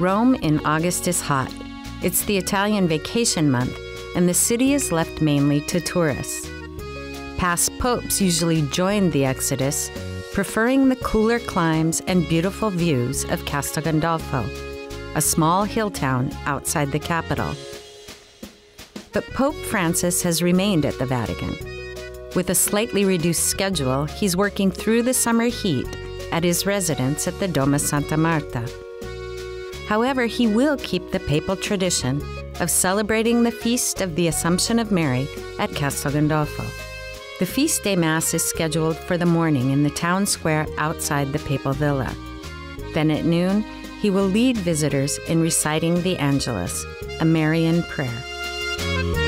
Rome in August is hot. It's the Italian vacation month, and the city is left mainly to tourists. Past popes usually joined the exodus, preferring the cooler climes and beautiful views of Castel Gandolfo, a small hill town outside the capital. But Pope Francis has remained at the Vatican. With a slightly reduced schedule, he's working through the summer heat at his residence at the Doma Santa Marta. However, he will keep the papal tradition of celebrating the feast of the Assumption of Mary at Castel Gandolfo. The feast day mass is scheduled for the morning in the town square outside the papal villa. Then at noon, he will lead visitors in reciting the Angelus, a Marian prayer.